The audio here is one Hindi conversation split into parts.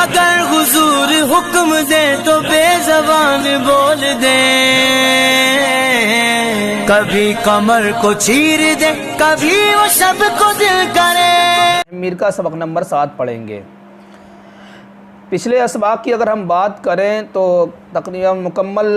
अगर हुजूर हुक्म दे तो बेज़बान बोल दे, कभी कमर को चीर दे, कभी वो सबको दिल करे। मीर का सबक नंबर 7 पढ़ेंगे। पिछले असबाक की अगर हम बात करें तो तकरीबन मुकम्मल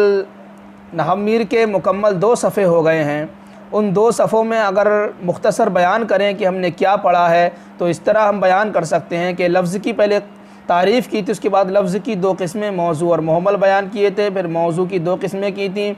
नहमीर के मुकम्मल 2 सफ़े हो गए हैं। उन 2 सफ़ों में अगर मुख्तसर बयान करें कि हमने क्या पढ़ा है तो इस तरह हम बयान कर सकते हैं कि लफ्ज़ की पहले तारीफ़ की थी, उसके बाद लफ्ज़ की 2 किस्में मौजू और मुहम्मल बयान किए थे, फिर मौजू की 2 किस्में की थी,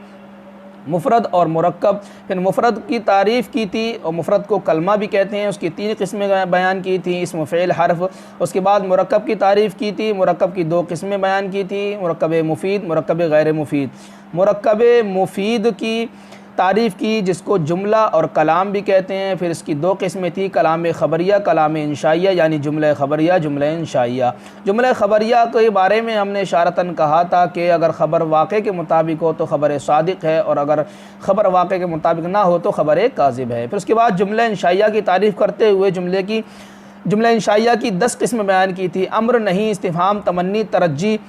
मुफ़रद और मुरक्कब, फिर मुफ़रद की तारीफ़ की थी और मुफ़रद को कलमा भी कहते हैं, उसकी 3 किस्में बयान की थी, इसम फ़ेल हर्फ। उसके बाद मुरक्कब की तारीफ़ की थी, मुरक्कब की 2 किस्में बयान की थी, मुरक्कब मुफ़ीद, मुरक्कब गैर मुफ़ीद। मुरक्कब मुफ़ीद की तारीफ़ की जिसको जुमला और कलाम भी कहते हैं। फिर इसकी 2 किस्में थी, कलाम ख़बरिया, कलाम इंशाइया, यानी जुमला ख़बरिया, जुमला इंशाइया। जुमला ख़बरिया के बारे में हमने इशारतन कहा था कि अगर ख़बर वाक़े के मुताबिक हो तो ख़बर सादिक़ है, और अगर ख़बर वाक़े के मुताबिक ना हो तो ख़बर काज़िब है। फिर उसके बाद जुमला इंशाइया की तारीफ़ करते हुए जुमला इंशाइया की 10 किस्में बयान की थी। अम्र, नहीं, इस्तिफ़हाम, तमन्नी, तरज्जी,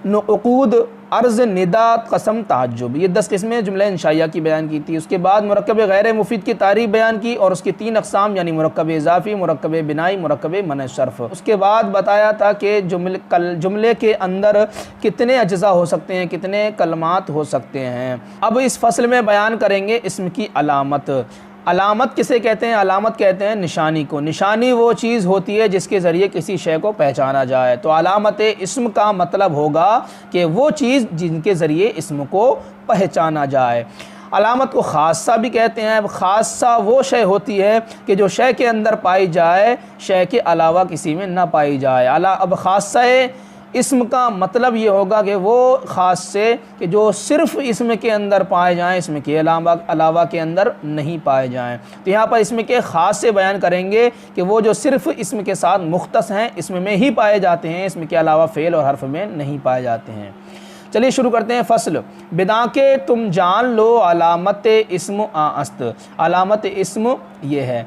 नुक़ूद, अर्ज़, निदा, कसम, तहज्जुब, ये 10 किस्में जुमला इंशाइया की बयान की थी। उसके बाद मुरक्कब गैर मुफ़ीद की तारीफ़ बयान की और उसकी 3 अक़साम, यानी मुरक्कब इज़ाफ़ी, मुरक्कब बिनाई, मुरक्कब मन शर्फ़। उसके बाद बताया था कि जुमले के अंदर कितने अज्ज़ा हो सकते हैं, कितने कलमात हो सकते हैं। अब इस फ़सल में बयान करेंगे इस्म की अलामत। अलामत किसे कहते हैं? अलामत कहते हैं निशानी को। निशानी वो चीज़ होती है जिसके ज़रिए किसी शय को पहचाना जाए। तो अलामत इस्म का मतलब होगा कि वो चीज़ जिनके ज़रिए इस्म को पहचाना जाए। अलामत को ख़ासा भी कहते हैं। अब ख़ासा वो शय होती है कि जो शय के अंदर पाई जाए, शय के अलावा किसी में ना पाई जाए। अब ख़ासा इस्म का मतलब ये होगा कि वो ख़ास से कि जो सिर्फ़ इसम के अंदर पाए जाएँ, इसम के अलावा के अंदर नहीं पाए जाएँ। तो यहाँ पर इसम के ख़ास से बयान करेंगे कि वो जो सिर्फ़ इसम के साथ मुख्तस हैं, इसम में ही पाए जाते हैं, इसम के अलावा फ़ेल और हर्फ में नहीं पाए जाते हैं। चलिए शुरू करते हैं फ़सल। बिदा के तुम जान लो अलामत इस्म आस्त। अलामत इस्म ये है।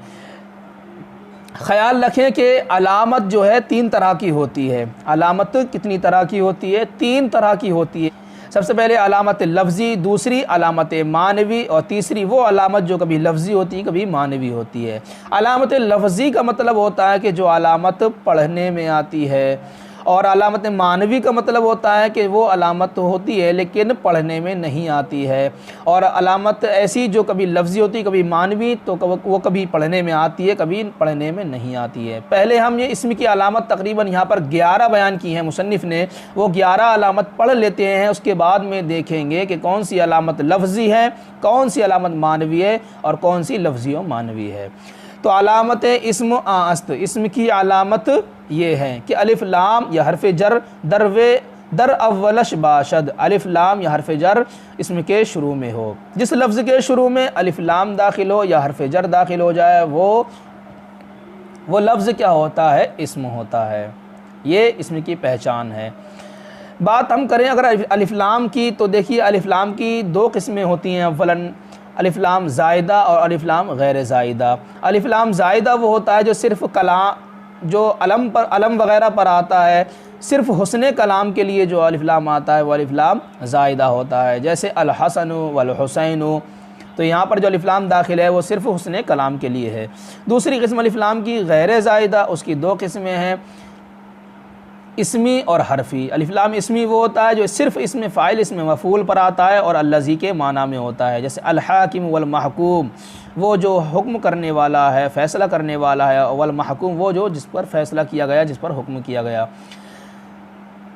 ख़याल रखें कि अलामत जो है 3 तरह की होती है। अलामत कितनी तरह की होती है? 3 तरह की होती है। सबसे पहले अलामत लफ्ज़ी, दूसरी अलामत मानवी, और तीसरी वो अलामत जो कभी लफ्ज़ी होती है, कभी मानवी होती है। अलामत लफ्ज़ी का मतलब होता है कि जो अलामत पढ़ने में आती है, और अलामत मानवी का मतलब होता है कि वो अलामत होती है लेकिन पढ़ने में नहीं आती है। और अलामत ऐसी जो कभी लफ्ज़ी होती है, कभी मानवी, तो वो कभी पढ़ने में आती है, कभी पढ़ने में नहीं आती है। पहले हम ये इसम की अलामत तकरीबन यहाँ पर 11 बयान की हैं मुसन्निफ़ ने, वो 11 अलामत पढ़ लेते हैं। उसके बाद में देखेंगे कि कौन सी अलामत लफ्ज़ी है, कौन सी अलामत मानवी है और कौन सी लफ्ज़ी और मानवी है। तो अलामत इस्म आस्त, इस्म की अलामत ये है कि अलिफ लाम या हरफ जर दर अव्वलश बाशद। अलिफ लाम या हरफ जर इसम के शुरू में हो। जिस लफ्ज़ के शुरू में अलिफ लाम दाखिल हो या हरफ जर दाखिल हो जाए वो लफ्ज़ क्या होता है? इस्म होता है। ये इस्म की पहचान है। बात हम करें अगर अलिफ लाम की, तो देखिए अलिफ लाम की 2 किस्में होती हैं। अव्वलन अलिफ लाम ज़ायदा और अलिफ लाम गैर ज़ायदा। अलिफ लाम ज़ायदा वो होता है जो सिर्फ़ जो अलम वग़ैरह पर आता है, सिर्फ़ हुस्ने कलाम के लिए जो अलिफ लाम आता है वो अलिफ लाम ज़ायदा होता है। जैसे अल हसन वल हुसैन, तो यहाँ पर जो अलिफ लाम दाखिल है वो सिर्फ़ हुस्ने कलाम के लिए है। दूसरी किस्म अलिफ लाम की गैर ज़ायदा, उसकी 2 किस्में हैं, इसमी और हरफी। अलिफ लाम इसमी वो होता है जो सिर्फ़ इसमें फ़ाइल इसमें मफ़ूल पर आता है और अल्लज़ी के माना में होता है। जैसे अल हाकिम वल महकूम, वो जो हुक्म करने वाला है, फ़ैसला करने वाला है, वल महकूम वो जो जिस पर फ़ैसला किया गया, जिस पर हुक्म किया गया।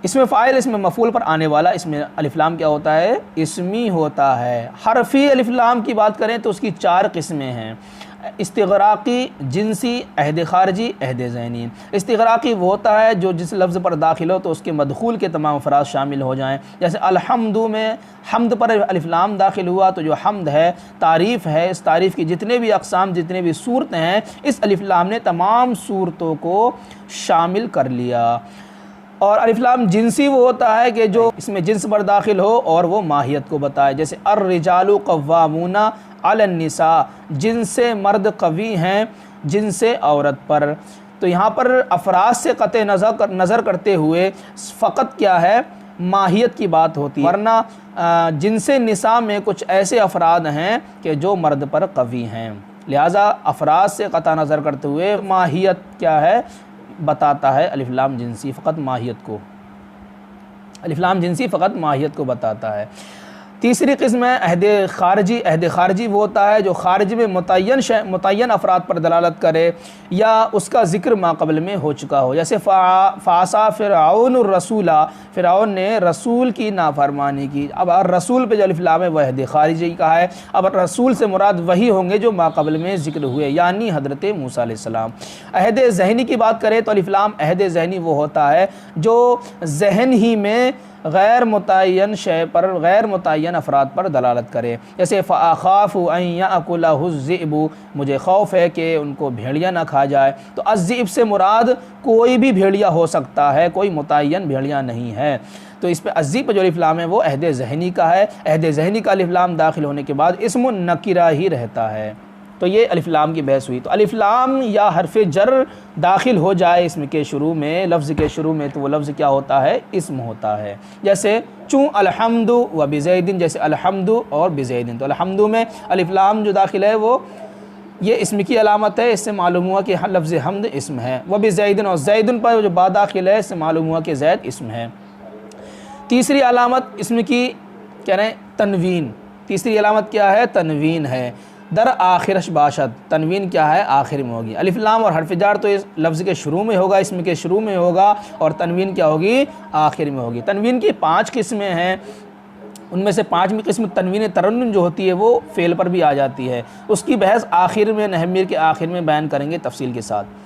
इसमें फ़ाइल इसमें मफ़ूल पर आने वाला इसमें अलिफ लाम क्या होता है? इसमी होता है। हरफी अलिफ लाम की बात करें तो उसकी 4 किस्में हैं। इस्तिग़राक़ी, जिनसी, अहद ख़ारजी, अहद ज़हनी। इस्तिग़राक़ी वो होता है जो जिस लफ्ज़ पर दाखिल हो तो उसके मदखूल के तमाम अफ़राद शामिल हो जाएँ। जैसे अलहम्दु में हम्द पर अलिफ लाम दाखिल हुआ तो जो हम्द है तारीफ़ है, इस तारीफ़ की जितने भी अक़साम, जितने भी सूरतें हैं, इस अलिफ लाम ने तमाम सूरतों को शामिल कर लिया। और अलिफ लाम जिनसी वो होता है कि जो इसमें जिन्स पर दाखिल हो और वो माहियत को बताए। जैसे अर्रिजालु कव्वामूना अलन निसा, जिनसे मर्द कवी हैं जिनसे औरत पर। तो तो यहाँ पर अफराद से क़त्ए नज़र करते हुए फ़कत क्या है, माहियत की बात होती है, वरना जिनसे निसा में कुछ ऐसे अफराद हैं कि जो मर्द पर कवी हैं। लिहाजा अफराद से क़त्आ नज़र करते हुए माहियत क्या है बताता है अलिफ लाम जिनसी, फ़कत माहियत को, अलिफ लाम जिनसी फ़कत माहियत को बताता है। तीसरी किस्म है अहद ख़ारजी। अहद ख़ारजी वो होता है जो ख़ारिज में मुतय्यन अफराद पर दलालत करे या उसका ज़िक्र माक़बल में हो चुका हो। जैसे फ़ासा फ़िरऔन रसूला, फ़िरऔन ने रसूल की नाफरमानी की। अब रसूल पे जो अलिफ लाम है वह अहद ख़ारजी कहा है। अब रसूल से मुराद वही होंगे जो माक़बल में ज़िक्र हुए, यानी हज़रत मूसा अलैहिस्सलाम। अहद ज़हनी की बात करें तो अलिफ लाम अहद ज़हनी वो होता है जो जहन ही में गैर मुतय्यन शय पर, गैर मुतय्यन अफराद पर दलालत करे। जैसे फ़अख़ाफ़ु अन यअकुलहु ज़िअबु, मुझे खौफ है कि उनको भेड़िया ना खा जाए। तो अज़्ज़िब से मुराद कोई भी भेड़िया हो सकता है, कोई मुतय्यन भेड़िया नहीं है। तो इस पर अज़्ज़िब पर जो अलिफ लाम है वो अहद ज़हनी का है। अहद ज़हनी का अलिफ लाम दाखिल होने के बाद इस्म नकिरा ही रहता है। तो ये अलिफ लाम की बहस हुई। तो अलिफ लाम या हरफ जर दाखिल हो जाए इसम के शुरू में, लफ्ज़ के शुरू में, तो वो लफ्ज़ क्या होता है, इस्म होता है। जैसे चूँ अलहम्दु व बिज़ैदिन, जैसे अलहम्दु और बिज़ैदिन। तो अलहम्दु में अलिफ लाम जो दाखिल है वो ये इस्म की अलामत है, इससे मालूम हुआ कि लफ्ज़ हम्द इस्म है। व बिज़ैदिन, और ज़ैदुन पर जो बा दाखिल है इससे मालूम हुआ कि ज़ैद इस्म है। तीसरी अलामत इस्म की कह रहे हैं तनवीन। तीसरी अलामत क्या है, तनवीन है। दर आखिरश बाशद, तनवीन क्या है, आखिर में होगी। अलिफ लाम और हरफ जार तो इस लफ्ज़ के शुरू में होगा, इसम के शुरू में होगा, और तनवीन क्या होगी, आखिर में होगी। तनवीन की 5 किस्में हैं, उनमें से 5वीं किस्म तनवीन तरन्नुम जो होती है वो फ़ेल पर भी आ जाती है। उसकी बहस आखिर में, नहमीर के आखिर में बयान करेंगे तफसील के साथ।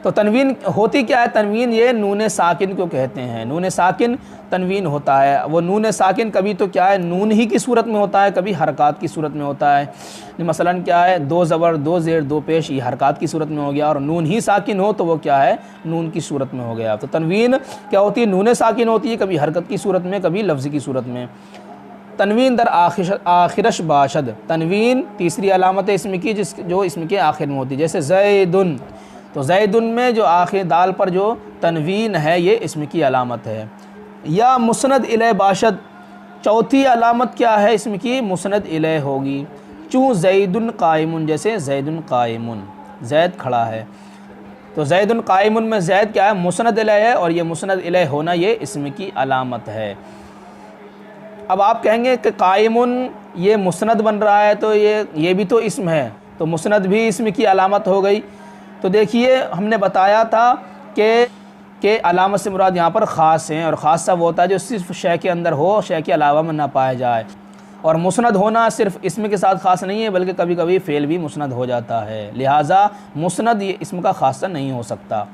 तो तनवीन होती क्या है, तनवीन ये नून साकिन को कहते हैं। नून साकिन तनवीन होता है। वो नून साकिन कभी तो क्या है, नून ही की सूरत में होता है, कभी हरकत की सूरत में होता है। मसलन क्या है, 2 ज़बर 2 ज़ेर 2 पेश, ये हरकत की सूरत में हो गया, और नून ही साकिन हो तो वो क्या है, नून की सूरत में हो गया। तो तनवीन क्या होती है, नून साकिन होती है, कभी हरकत की सूरत में, कभी लफ्ज़ की सूरत में। तनवीन दर आखिरश बाशद, तनवीन तीसरी अलामत है इसम की जो इसम के आखिर में होती है। जैसे ज़ैदुन, तो ज़ैदुन में जो आखिर दाल पर जो तनवीन है ये इसम की अलामत है। या मुस्नद इलै बाशद, चौथी अलामत क्या है इसम की, मुस्नद इलै होगी। चूँ ज़ैदुन कायमुन, जैसे ज़ैदुन कायमुन, ज़ैद खड़ा है। तो ज़ैदुन कायमुन में ज़ैद क्या है, मुस्नद इलै है, और ये मुस्नद इलै होना ये इसम की अलामत है। अब आप कहेंगे कि कायमुन ये मुस्नद बन रहा है तो ये भी तो इसम है, तो मुस्नद भी इसम की अलामत हो गई। तो देखिए हमने बताया था कि अलामत से मुराद यहाँ पर ख़ास हैं, और ख़ास वो होता है जो सिर्फ शय के अंदर हो, शय के अलावा में ना पाया जाए। और मुस्नद होना सिर्फ इसम के साथ ख़ास नहीं है, बल्कि कभी कभी फ़ेल भी मुस्नद हो जाता है। लिहाजा मुस्नद ये इसम का ख़ासा नहीं हो सकता।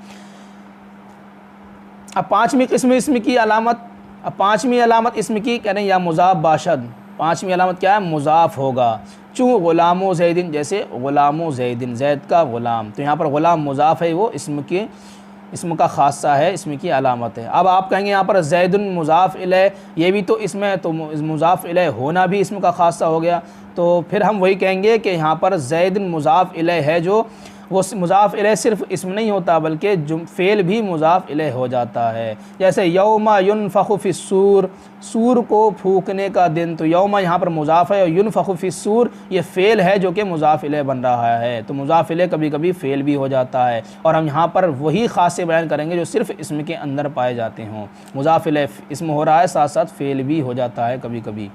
अब 5वीं किस्म इसम की अलामत, अब 5वीं अलामत इसम की कह रहे हैं या मुज़ाफ़ बाशद। 5वीं अलामत क्या है, मुज़ाफ़ होगा। चूँ ग़ुलामो ज़ैदिन, जैसे ग़ुलामो ज़ैदिन, ज़ैद का ग़ुलाम। तो यहाँ पर ग़ुलाम मुज़ाफ़ है, वो इसम का ख़ासा है, इसम की अलामत है। अब आप कहेंगे यहाँ पर ज़ैदुन मुज़ाफ़ इलै, ये भी तो इसम है, तो मुज़ाफ़ इलै होना भी इसम का ख़ासा हो गया। तो फिर हम वही कहेंगे कि यहाँ पर ज़ैदुन मुज़ाफ़ इलै है, जो वो मुज़ाफ़ इलै सिर्फ इसम नहीं होता बल्कि फ़ेल भी मुज़ाफ़ इलै हो जाता है। जैसे यौमा युनफ़ख़ु फ़िस्सूर, सूर को फूकने का दिन। तो यौमा यहाँ पर मुज़ाफ़ है, और युनफ़ख़ु फ़िस्सूर ये फ़ेल है जो कि मुज़ाफ़ इलै बन रहा है। तो मुज़ाफ़ इलै कभी कभी फ़ेल भी हो जाता है, और हम यहाँ पर वही ख़ासे बयान करेंगे जो सिर्फ इसम के अंदर पाए जाते हों। मुज़ाफ़ इलै इसम हो रहा है, साथ साथ फ़ेल भी हो जाता है कभी कभी।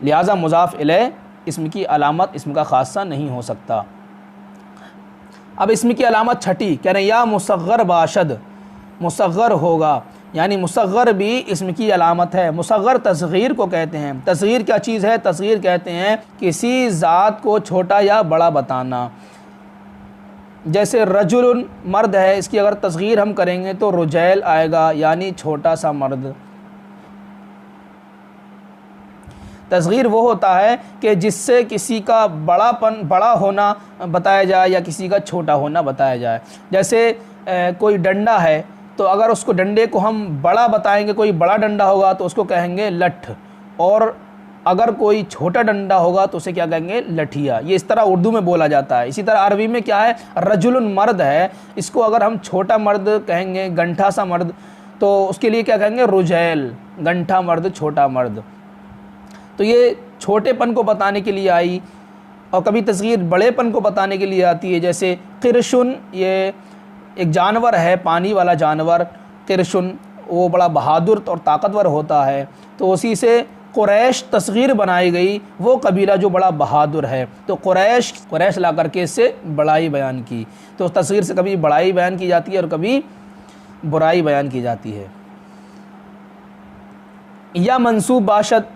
लिहाजा मुज़ाफ़ इलै इसम की अलामत इसम का ख़ासा नहीं हो सकता। अब इसम की अलामत छठी कह रहे हैं या मुसग़्ग़र बाशद, मुसग़्ग़र होगा, यानी मुसग़्ग़र भी इसम की अलामत है। मुसग़्ग़र तस्ग़ीर को कहते हैं। तस्ग़ीर क्या चीज़ है, तस्ग़ीर कहते हैं किसी ज़ात को छोटा या बड़ा बताना। जैसे रजुलन मर्द है, इसकी अगर तस्ग़ीर हम करेंगे तो रुजैल आएगा, यानी छोटा सा मर्द। तस्ग़ीर वो होता है कि जिससे किसी का बड़ा होना बताया जाए या किसी का छोटा होना बताया जाए। जैसे कोई डंडा है, तो अगर उसको डंडे को हम बड़ा बताएंगे, कोई बड़ा डंडा होगा तो उसको कहेंगे लठ, और अगर कोई छोटा डंडा होगा तो उसे क्या कहेंगे, लठिया। ये इस तरह उर्दू में बोला जाता है। इसी तरह अरबी में क्या है, रजुलन मर्द है, इसको अगर हम छोटा मर्द कहेंगे, गंठा सा मर्द, तो उसके लिए क्या कहेंगे, रुजैल, गंठा मर्द, छोटा मर्द। तो ये छोटेपन को बताने के लिए आई, और कभी तस्गीर बड़ेपन को बताने के लिए आती है। जैसे किरशुन, ये एक जानवर है, पानी वाला जानवर, किरशुन, वो बड़ा बहादुर और ताकतवर होता है, तो उसी से कुरैश तस्गीर बनाई गई, वो कबीला जो बड़ा बहादुर है। तो कुरैश ला करके इससे बड़ाई बयान की। तो तस्गीर से कभी बड़ाई बयान की जाती है और कभी बुराई बयान की जाती है। या मंसूब बाशत,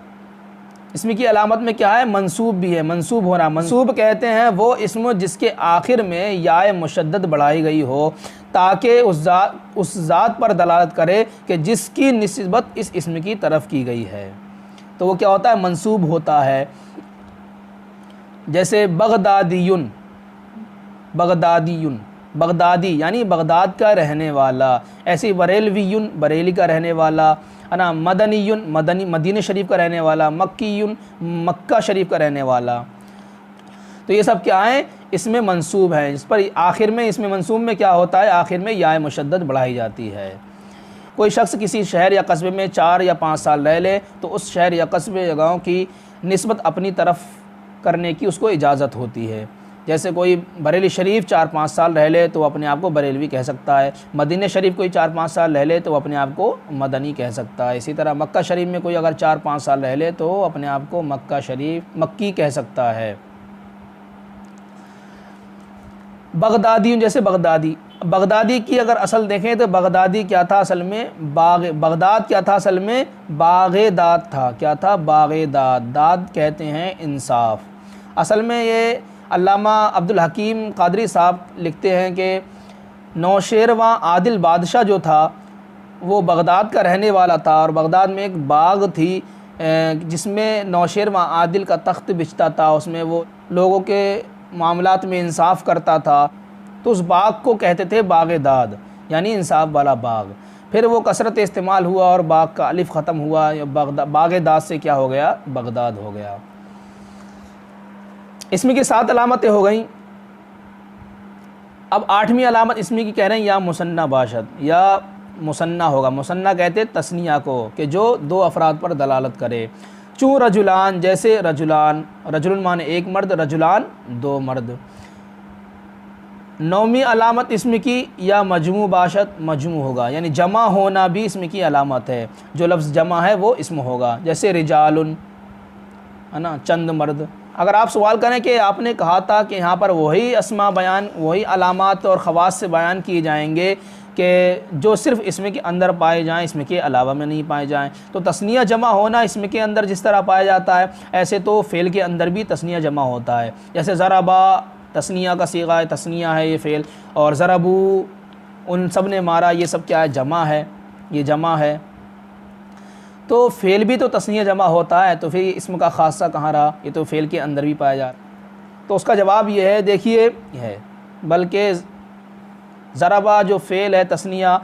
इसमें की अलामत में क्या है, मंसूब भी है, मंसूब होना। मंसूब कहते हैं वो इसम जिसके आखिर में याए मुशद्दद बढ़ाई गई हो, ताकि उस ज़ात पर दलालत करे कि जिसकी निस्बत इस इसम की तरफ की गई है। तो वो क्या होता है, मंसूब होता है। जैसे बगदादीयुन, बगदादीयुन, बगदादी यानी बगदाद का रहने वाला। ऐसे बरेलवीयुन, बरेली का रहने वाला, है ना। मदनीयुन, मदनी मदीने शरीफ का रहने वाला। मक्कीयुन, मक्का शरीफ का रहने वाला। तो ये सब क्या है, इसमें मंसूब है। इस पर आखिर में, इसमें मंसूब में क्या होता है, आखिर में याए मुशद्दद बढ़ाई जाती है। कोई शख्स किसी शहर या कस्बे में 4 या 5 साल रह ले तो उस शहर या कस्बे या गाँव की निस्बत अपनी तरफ करने की उसको इजाज़त होती है। जैसे कोई बरेली शरीफ 4-5 साल रह ले तो अपने आप को बरेलवी कह सकता है। मदीने शरीफ कोई 4-5 साल रह ले तो अपने आप को मदनी कह सकता है। इसी तरह मक्का शरीफ में कोई अगर 4-5 साल रह ले तो अपने आप को मक्का शरीफ, मक्की कह सकता है। बगदादी, जैसे बगदादी, बगदादी की अगर असल देखें तो बगदादी क्या था असल में, बगदाद क्या था असल में, बागेदाद था। क्या था, बागेदाद। दाद कहते हैं इंसाफ। असल में ये अल्लामा अब्दुल हकीम कादरी साहब लिखते हैं कि नौशेरवां आदिल बादशाह जो था वो बगदाद का रहने वाला था, और बगदाद में एक बाग थी जिसमें नौशेरवां आदिल का तख्त बिछता था। उसमें वो लोगों के मामलात में इंसाफ करता था, तो उस बाग को कहते थे बागेदाद, यानी इंसाफ वाला बाग। फिर वो कसरत इस्तेमाल हुआ और बाग का अलिफ ख़त्म हुआ, बागेदाद से क्या हो गया, बगदाद हो गया। इसमें की 7 अलामतें हो गई। अब 8वीं अलामत इसमें की कह रहे हैं या मुसन्ना बाशत, या मुसन्ना होगा। मुसन्ना कहते तस्निया को, कि जो 2 अफराद पर दलालत करे। चूँ रजुलान, जैसे रजुलान, रजुलन माने एक मर्द, रजुलान 2 मर्द। 9वीं अलामत इसमें की या मजमू बाशत, मजमू होगा, यानी जमा होना भी इसमें की अलामत है। जो लफ्ज़ जमा है वो इसम होगा। जैसे रिजालुन, है ना, चंद मर्द। अगर आप सवाल करें कि आपने कहा था कि यहाँ पर वही अस्मा बयान, वही अलामात और ख़वास से बयान किए जाएंगे कि जो सिर्फ़ इसमें के अंदर पाए जाएं, इसमें के अलावा में नहीं पाए जाएं। तो तस्निया जमा होना इसमें के अंदर जिस तरह पाया जाता है, ऐसे तो फ़ेल के अंदर भी तस्निया जमा होता है। जैसे ज़राबा तस्निया का सीगा है, तस्निया है ये फ़ेल, और ज़रबू उन सब ने मारा, ये सब क्या है, जमा है, ये जमा है। तो फ़ेल भी तो तस्निया जमा होता है, तो फिर इसम का ख़ासा कहाँ रहा, ये तो फ़ेल के अंदर भी पाया जा रहा। तो उसका जवाब ये है, देखिए है, बल्कि ज़रबा जो फ़ेल है तस्निया,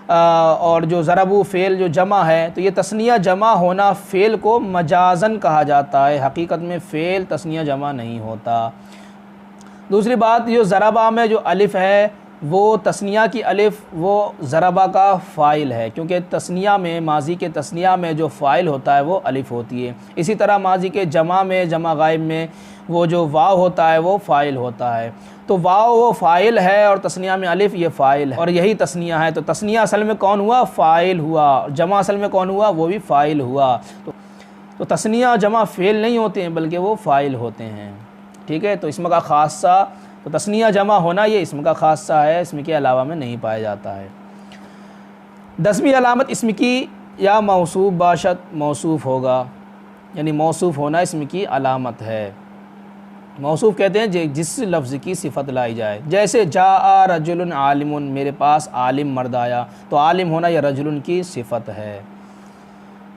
और जो ज़रबू फ़ेल जो जमा है, तो ये तस्निया जमा होना फ़ेल को मजाज़न कहा जाता है। हकीकत में फ़ेल तस्निया जमा नहीं होता। दूसरी बात, जो ज़रबा में जो अलिफ़ है वो तस्निया की अलिफ़ वो ज़रबा का फ़ाइल है, क्योंकि तस्निया में, माजी के तस्निया में जो फ़ाइल होता है वो अलिफ़ होती है। इसी तरह माजी के जमा में, जमा गायब में वो जो वाव होता है वो फ़ाइल होता है। तो वाव वो फ़ाइल है और तस्निया में अलिफ़ ये फ़ाइल है, और यही तस्निया है। तो तस्निया असल में कौन हुआ, फ़ाइल हुआ। जमा असल में कौन हुआ, वो भी फ़ाइल हुआ। तो तस्निया जमा फ़ेल नहीं होते हैं, बल्कि वो फ़ाइल होते हैं। ठीक है। तो इसम का ख़ासा, तो तस्निया जमा होना ये इसम का ख़ासा है, इसम के अलावा में नहीं पाया जाता है। 10वीं अलामत इसम की या मौसूफ़ बाशत, मौसूफ़ होगा, यानी मौसूफ़ होना इसम की अलामत है। मौसूफ़ कहते हैं जिस लफ्ज़ की सिफ़त लाई जाए। जैसे जा रजुलन आलिमुन, मेरे पास आलिम मर्द आया, तो आलिम होना यह रजुलन की सिफ़त है।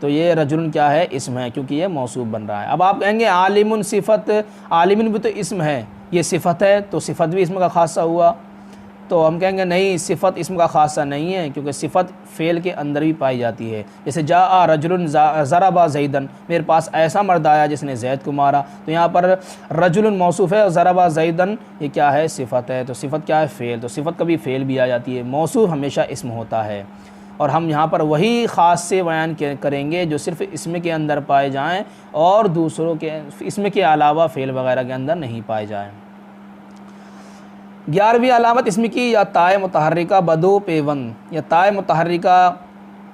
तो ये रजुलन क्या है, इसम है, क्योंकि ये मौसूफ़ बन रहा है। अब आप कहेंगे आलिमुन सिफ़त, आलिमुन भी तो इसम है, ये सिफ़त है, तो सिफ़त भी इसम का ख़ासा हुआ। तो हम कहेंगे नहीं, सिफ़त इसम का ख़ासा नहीं है, क्योंकि सिफ़त फ़ेल के अंदर भी पाई जाती है। जैसे जा आ रजुलन ज़रबा ज़ैदन, मेरे पास ऐसा मर्द आया जिसने ज़ैद को मारा, तो यहाँ पर रजुलन मौसूफ़ है और ज़रबा ज़ैदन ये क्या है, सिफ़त है। तो सिफ़त क्या है, फ़ेल। तो सिफ़त कभी फ़ेल भी आ जाती है, मौसूफ़ हमेशा इसम होता है। और हम यहाँ पर वही ख़ास से बयान करेंगे जो सिर्फ़ इसम के अंदर पाए जाएँ और दूसरों के इसम के अलावा फ़ेल वगैरह के अंदर नहीं पाए जाएँ। 11वीं अलामत इसम की, या ताए मुतहर्रिका बदो पेवन, या ताए मुतहर्रिका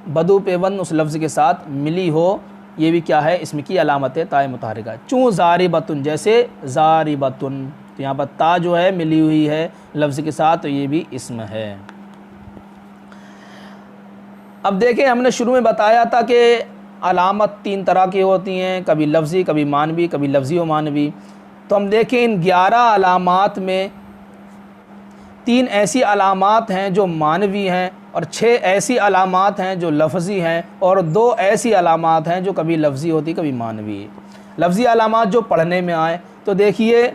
बदो पेवन उस लफ्ज़ के साथ मिली हो, ये भी क्या है, इसम की अलामत है ताए मुतहर्रिका। चूँ ज़ारिबतुन, जैसे ज़ारिबतुन, तो यहाँ पर ता जो है मिली हुई है लफ्ज़ के साथ, तो ये भी इसम है। अब देखें, हमने शुरू में बताया था कि अलामत 3 तरह की होती हैं, कभी लफ्ज़ी, कभी मानवी, कभी लफ्ज़ी व मानवी। तो हम देखें इन 11 अलामात में 3 ऐसी अलामात हैं जो मानवी हैं और 6 ऐसी अलामात हैं जो लफ्ज़ी हैं और 2 ऐसी अलामात हैं जो कभी लफ्ज़ी होती कभी मानवी। लफ्ज़ी अलामात जो पढ़ने में आए, तो देखिए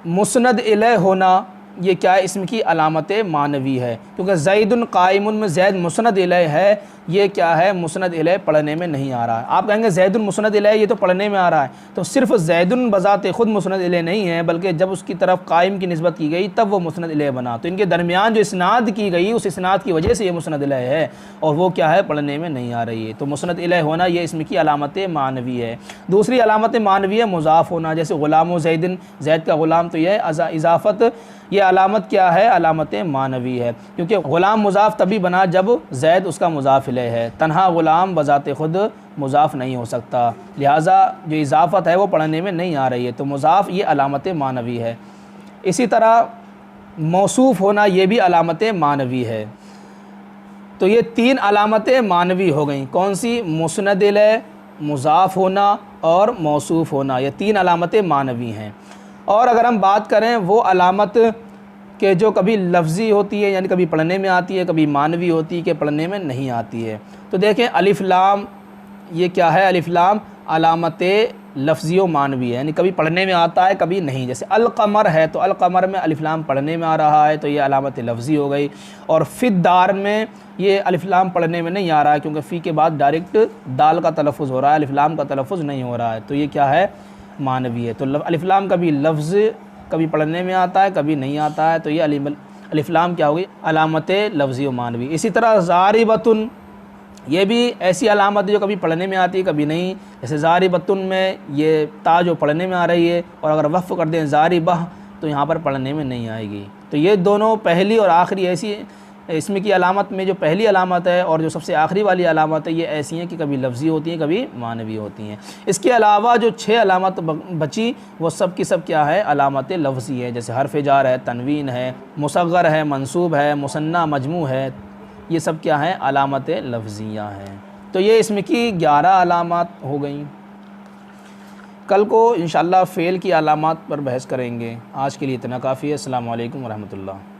मुस्नद इलैह होना, ये क्या है, इसम की अलामत मानवी है, क्योंकि ज़ैदुन क़ाइमुन में ज़ैद मुस्नद इलैह है, ये क्या है, मुस्नद इलैह पढ़ने में नहीं आ रहा है। आप कहेंगे ज़ैदुन मुस्नद इलैह, ये तो पढ़ने में आ रहा है, तो सिर्फ ज़ैदुन बज़ाते ख़ुद मुस्नद इलैह नहीं है, बल्कि जब उसकी तरफ क़ाइम की निस्बत की गई तब वो मुस्नद इलैह बना। तो इनके दरमियान जो इसनाद की गई, उस इसनाद की वजह से ये मुस्नद इलैह है और वो क्या है, पढ़ने में नहीं आ रही है। तो मुस्नद इलैह होना ये इसम की अलामत मानवी है। दूसरी अलामत मानवी है मुज़ाफ़ होना, जैसे ग़ुलाम ज़ैदिन, ज़ैद का ग़ुलाम, तो यह इज़ाफ़त, ये अलामत क्या है, अलामत मानवी है, क्योंकि ग़ुलाम मुज़ाफ़ तभी बना जब ज़ैद उसका मुज़ाफ़ इलैह है। तन्हा ग़ुलाम बज़ाते ख़ुद मुज़ाफ़ नहीं हो सकता, लिहाजा जो इज़ाफ़त है वो पढ़ने में नहीं आ रही है, तो मुज़ाफ़ ये अलामत मानवी है। इसी तरह मौसूफ़ होना ये भी अलामत मानवी है। तो ये 3 अलामतें मानवी हो गई, कौन सी, मुस्नद इलैह, मुज़ाफ़ होना और मौसूफ़ होना, ये 3 अलामतें मानवी हैं। और अगर हम बात करें वो अलामत के जो कभी लफ्ज़ी होती है, यानी कभी पढ़ने में आती है, कभी मानवी होती है कि पढ़ने में नहीं आती है, तो देखें अलिफ लाम, ये क्या है, अलिफ लाम अलामत लफ्ज़ी व मानवी है, यानी कभी पढ़ने में आता है कभी नहीं। जैसे अल-क़मर है, तो अल-क़मर में अलिफ लाम पढ़ने में आ रहा है, तो ये अलामत लफ्ज़ी हो गई। और फ़िद्दार में ये अलिफ लाम पढ़ने में नहीं आ रहा है, क्योंकि फ़ी के बाद डायरेक्ट दाल का तलफ़ुज़ हो रहा है, अलिफ लाम का तलफ़ुज़ नहीं हो रहा है, तो ये क्या है, मानवी है। तो अलिफ लाम कभी लफ्ज़ कभी पढ़ने में आता है कभी नहीं आता है, तो ये अलिफ लाम क्या होगी, अलामत लफ्ज़ी व मानवी। इसी तरह ज़ारिबतुन, ये भी ऐसी अलामत है जो कभी पढ़ने में आती है कभी नहीं। जैसे ज़ारिबतुन में ये ता जो पढ़ने में आ रही है, और अगर वफ़ कर दें ज़ारिबह, तो यहाँ पर पढ़ने में नहीं आएगी। तो ये दोनों पहली और आखिरी ऐसी इसमें की अलामत में जो पहली अलामत है और जो सबसे आखिरी वाली अलामत है, ये ऐसी हैं कि कभी लफ्ज़ी होती हैं कभी मानवी होती हैं। इसके अलावा जो 6 अलामत बची वो सब की सब क्या है, अलामत लफ्ज़ी है। जैसे हर्फ़ जार है, तनवीन है, मुसग़्ग़र है, मंसूब है, मुसन्ना मजमू है, ये सब क्या है, अलामत लफ्ज़ियाँ हैं। तो ये इसमें की 11 अलामत हो गई। कल को इंशाअल्लाह फ़ेल की अलामत पर बहस करेंगे। आज के लिए इतना काफ़ी है। अस्सलामु अलैकुम व रहमतुल्लाह।